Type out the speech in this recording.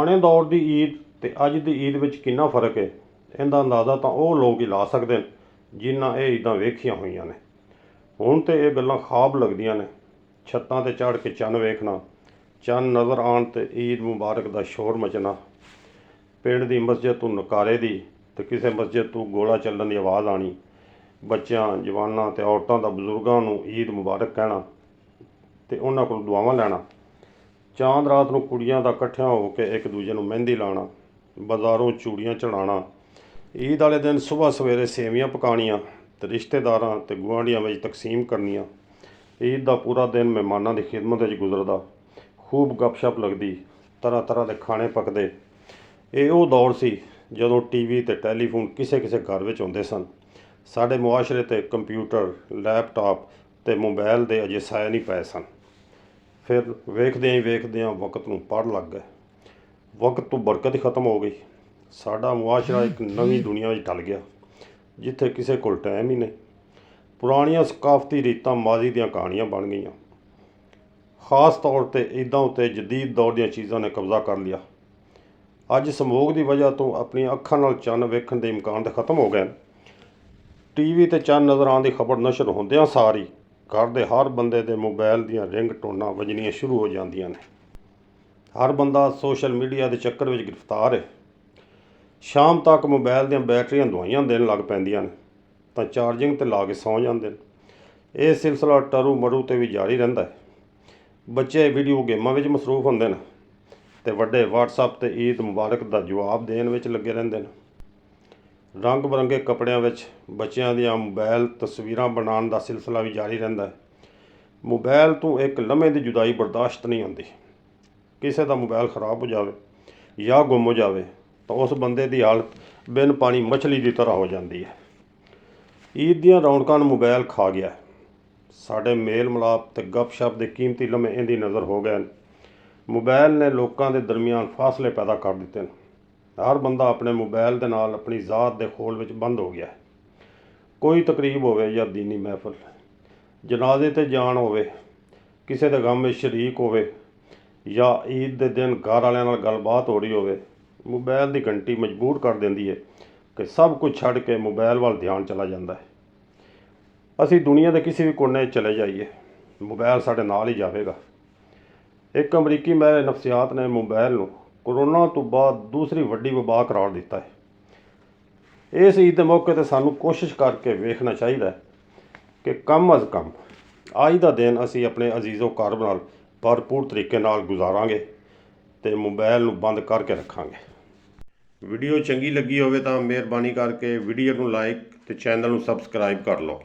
ਪੁਰਾਣੇ ਦੌਰ ਦੀ ਈਦ ਅਤੇ ਅੱਜ ਦੀ ਈਦ ਵਿੱਚ ਕਿੰਨਾ ਫ਼ਰਕ ਹੈ, ਇਹਦਾ ਅੰਦਾਜ਼ਾ ਤਾਂ ਉਹ ਲੋਕ ਹੀ ਲਾ ਸਕਦੇ ਨੇ ਜਿਨ੍ਹਾਂ ਇਹ ਈਦਾਂ ਵੇਖੀਆਂ ਹੋਈਆਂ ਨੇ। ਹੁਣ ਤਾਂ ਇਹ ਗੱਲਾਂ ਖ਼ਾਬ ਲੱਗਦੀਆਂ ਨੇ। ਛੱਤਾਂ 'ਤੇ ਚੜ੍ਹ ਕੇ ਚੰਨ ਵੇਖਣਾ, ਚੰਨ ਨਜ਼ਰ ਆਉਣ 'ਤੇ ਈਦ ਮੁਬਾਰਕ ਦਾ ਸ਼ੋਰ ਮਚਣਾ, ਪਿੰਡ ਦੀ ਮਸਜਿਦ ਤੋਂ ਨਕਾਰੇ ਦੀ ਅਤੇ ਕਿਸੇ ਮਸਜਿਦ ਤੋਂ ਗੋਲਾ ਚੱਲਣ ਦੀ ਆਵਾਜ਼ ਆਉਣੀ, ਬੱਚਿਆਂ, ਜਵਾਨਾਂ ਅਤੇ ਔਰਤਾਂ ਦਾ ਬਜ਼ੁਰਗਾਂ ਨੂੰ ਈਦ ਮੁਬਾਰਕ ਕਹਿਣਾ ਅਤੇ ਉਹਨਾਂ ਕੋਲ ਦੁਆਵਾਂ ਲੈਣਾ। ਚਾਂਦ ਰਾਤ ਨੂੰ ਕੁੜੀਆਂ ਦਾ ਇਕੱਠਿਆਂ ਹੋ ਕੇ ਇੱਕ ਦੂਜੇ ਨੂੰ ਮਹਿੰਦੀ ਲਾਉਣਾ, ਬਾਜ਼ਾਰੋਂ ਚੂੜੀਆਂ ਚੜ੍ਹਾਉਣਾ। ਈਦ ਵਾਲੇ ਦਿਨ ਸੁਬਾਹ ਸਵੇਰੇ ਸੇਵੀਆਂ ਪਕਾਉਣੀਆਂ ਅਤੇ ਰਿਸ਼ਤੇਦਾਰਾਂ ਅਤੇ ਗੁਆਂਢੀਆਂ ਵਿੱਚ ਤਕਸੀਮ ਕਰਨੀਆਂ। ਈਦ ਦਾ ਪੂਰਾ ਦਿਨ ਮਹਿਮਾਨਾਂ ਦੀ ਖਿਦਮਤ ਵਿੱਚ ਗੁਜ਼ਰਦਾ, ਖੂਬ ਗੱਪਸ਼ਪ ਲੱਗਦੀ, ਤਰ੍ਹਾਂ ਤਰ੍ਹਾਂ ਦੇ ਖਾਣੇ ਪੱਕਦੇ। ਇਹ ਉਹ ਦੌਰ ਸੀ ਜਦੋਂ ਟੀਵੀ ਅਤੇ ਟੈਲੀਫੋਨ ਕਿਸੇ ਕਿਸੇ ਘਰ ਵਿੱਚ ਹੁੰਦੇ ਸਨ। ਸਾਡੇ ਮੁਆਸ਼ਰੇ 'ਤੇ ਕੰਪਿਊਟਰ, ਲੈਪਟਾਪ ਅਤੇ ਮੋਬਾਈਲ ਦੇ ਅਜੇ ਸਾਏ ਨਹੀਂ ਪਏ ਸਨ। ਫਿਰ ਵੇਖਦਿਆਂ ਹੀ ਵੇਖਦਿਆਂ ਵਕਤ ਨੂੰ ਪੜ੍ਹ ਲੱਗ ਗਏ। ਵਕਤ ਤੋਂ ਬਰਕਤ ਹੀ ਖਤਮ ਹੋ ਗਈ। ਸਾਡਾ ਮੁਆਸ਼ਰਾ ਇੱਕ ਨਵੀਂ ਦੁਨੀਆ ਵਿੱਚ ਢਲ ਗਿਆ, ਜਿੱਥੇ ਕਿਸੇ ਕੋਲ ਟਾਈਮ ਹੀ ਨਹੀਂ। ਪੁਰਾਣੀਆਂ ਸਕਾਫਤੀ ਰੀਤਾਂ ਮਾਜ਼ੀ ਦੀਆਂ ਕਹਾਣੀਆਂ ਬਣ ਗਈਆਂ। ਖ਼ਾਸ ਤੌਰ 'ਤੇ ਈਦਾਂ ਉੱਤੇ ਜਦੀਦ ਦੌਰ ਦੀਆਂ ਚੀਜ਼ਾਂ ਨੇ ਕਬਜ਼ਾ ਕਰ ਲਿਆ। ਅੱਜ ਸਮੋਗ ਦੀ ਵਜ੍ਹਾ ਤੋਂ ਆਪਣੀਆਂ ਅੱਖਾਂ ਨਾਲ ਚੰਨ ਵੇਖਣ ਦੇ ਇਮਕਾਨ ਤਾਂ ਖਤਮ ਹੋ ਗਏ। ਟੀਵੀ 'ਤੇ ਚੰਨ ਨਜ਼ਰ ਆਉਣ ਦੀ ਖਬਰ ਨਸ਼ਰ ਹੁੰਦਿਆਂ ਸਾਰ ਹੀ ਘਰ ਦੇ ਹਰ ਬੰਦੇ ਦੇ ਮੋਬਾਈਲ ਦੀਆਂ ਰਿੰਗ ਟੋਨਾਂ ਵੱਜਣੀਆਂ ਸ਼ੁਰੂ ਹੋ ਜਾਂਦੀਆਂ ਨੇ। ਹਰ ਬੰਦਾ ਸੋਸ਼ਲ ਮੀਡੀਆ ਦੇ ਚੱਕਰ ਵਿੱਚ ਗ੍ਰਿਫਤਾਰ ਹੈ। ਸ਼ਾਮ ਤੱਕ ਮੋਬਾਈਲ ਦੀਆਂ ਬੈਟਰੀਆਂ ਦਵਾਈਆਂ ਦੇਣ ਲੱਗ ਪੈਂਦੀਆਂ ਨੇ ਤਾਂ ਚਾਰਜਿੰਗ 'ਤੇ ਲਾ ਕੇ ਸੌਂ ਜਾਂਦੇ ਨੇ। ਇਹ ਸਿਲਸਿਲਾ ਟਰੂ ਮਰੂ 'ਤੇ ਵੀ ਜਾਰੀ ਰਹਿੰਦਾ ਹੈ। ਬੱਚੇ ਵੀਡੀਓ ਗੇਮਾਂ ਵਿੱਚ ਮਸਰੂਫ ਹੁੰਦੇ ਨੇ ਅਤੇ ਵੱਡੇ ਵਟਸਐਪ 'ਤੇ ਈਦ ਮੁਬਾਰਕ ਦਾ ਜਵਾਬ ਦੇਣ ਵਿੱਚ ਲੱਗੇ ਰਹਿੰਦੇ ਨੇ। ਰੰਗ ਬਰੰਗੇ ਕੱਪੜਿਆਂ ਵਿੱਚ ਬੱਚਿਆਂ ਦੀਆਂ ਮੋਬਾਈਲ ਤਸਵੀਰਾਂ ਬਣਾਉਣ ਦਾ ਸਿਲਸਿਲਾ ਵੀ ਜਾਰੀ ਰਹਿੰਦਾ ਹੈ। ਮੋਬਾਈਲ ਤੋਂ ਇੱਕ ਲਮਹੇ ਦੀ ਜੁਦਾਈ ਬਰਦਾਸ਼ਤ ਨਹੀਂ ਹੁੰਦੀ। ਕਿਸੇ ਦਾ ਮੋਬਾਈਲ ਖ਼ਰਾਬ ਹੋ ਜਾਵੇ ਜਾਂ ਗੁੰਮ ਹੋ ਜਾਵੇ ਤਾਂ ਉਸ ਬੰਦੇ ਦੀ ਹਾਲਤ ਬਿਨ ਪਾਣੀ ਮੱਛਲੀ ਦੀ ਤਰ੍ਹਾਂ ਹੋ ਜਾਂਦੀ ਹੈ। ਈਦ ਦੀਆਂ ਰੌਣਕਾਂ ਨੂੰ ਮੋਬਾਈਲ ਖਾ ਗਿਆ। ਸਾਡੇ ਮੇਲ ਮਿਲਾਪ ਅਤੇ ਗੱਪਸ਼ਪ ਦੇ ਕੀਮਤੀ ਲਮਹੇ ਇਹਦੀ ਨਜ਼ਰ ਹੋ ਗਏ ਨੇ। ਮੋਬਾਈਲ ਨੇ ਲੋਕਾਂ ਦੇ ਦਰਮਿਆਨ ਫਾਸਲੇ ਪੈਦਾ ਕਰ ਦਿੱਤੇ ਨੇ। ਹਰ ਬੰਦਾ ਆਪਣੇ ਮੋਬਾਈਲ ਦੇ ਨਾਲ ਆਪਣੀ ਜ਼ਾਤ ਦੇ ਖੋਲ ਵਿੱਚ ਬੰਦ ਹੋ ਗਿਆ ਹੈ। ਕੋਈ ਤਕਰੀਬ ਹੋਵੇ ਜਾਂ ਦੀਨੀ ਮਹਿਫਲ, ਜਨਾਜ਼ੇ 'ਤੇ ਜਾਣ ਹੋਵੇ, ਕਿਸੇ ਦੇ ਗਮ ਵਿੱਚ ਸ਼ਰੀਕ ਹੋਵੇ ਜਾਂ ਈਦ ਦੇ ਦਿਨ ਘਰ ਵਾਲਿਆਂ ਨਾਲ ਗੱਲਬਾਤ ਹੋ ਰਹੀ ਹੋਵੇ, ਮੋਬਾਈਲ ਦੀ ਘੰਟੀ ਮਜਬੂਰ ਕਰ ਦਿੰਦੀ ਹੈ ਕਿ ਸਭ ਕੁਝ ਛੱਡ ਕੇ ਮੋਬਾਈਲ ਵੱਲ ਧਿਆਨ ਚਲਾ ਜਾਂਦਾ ਹੈ। ਅਸੀਂ ਦੁਨੀਆ ਦੇ ਕਿਸੇ ਵੀ ਕੋਨੇ 'ਚ ਚਲੇ ਜਾਈਏ, ਮੋਬਾਈਲ ਸਾਡੇ ਨਾਲ ਹੀ ਜਾਵੇਗਾ। ਇੱਕ ਅਮਰੀਕੀ ਮਾਹਿਰ ਨਫਸੀਆਤ ਨੇ ਮੋਬਾਈਲ ਨੂੰ ਕਰੋਨਾ ਤੋਂ ਬਾਅਦ ਦੂਸਰੀ ਵੱਡੀ ਵਬਾ ਕਰਾਰ ਦਿੱਤਾ ਹੈ। ਇਸ ਈਦ ਦੇ ਮੌਕੇ 'ਤੇ ਸਾਨੂੰ ਕੋਸ਼ਿਸ਼ ਕਰਕੇ ਵੇਖਣਾ ਚਾਹੀਦਾ ਹੈ ਕਿ ਕਮ ਅਜ਼ ਕਮ ਅੱਜ ਦਾ ਦਿਨ ਅਸੀਂ ਆਪਣੇ ਅਜ਼ੀਜ਼ੋ ਘਰ ਨਾਲ ਭਰਪੂਰ ਤਰੀਕੇ ਨਾਲ ਗੁਜ਼ਾਰਾਂਗੇ ਅਤੇ ਮੋਬਾਈਲ ਨੂੰ ਬੰਦ ਕਰਕੇ ਰੱਖਾਂਗੇ। ਵੀਡੀਓ ਚੰਗੀ ਲੱਗੀ ਹੋਵੇ ਤਾਂ ਮਿਹਰਬਾਨੀ ਕਰਕੇ ਵੀਡੀਓ ਨੂੰ ਲਾਈਕ ਅਤੇ ਚੈਨਲ ਨੂੰ ਸਬਸਕ੍ਰਾਈਬ ਕਰ ਲਓ।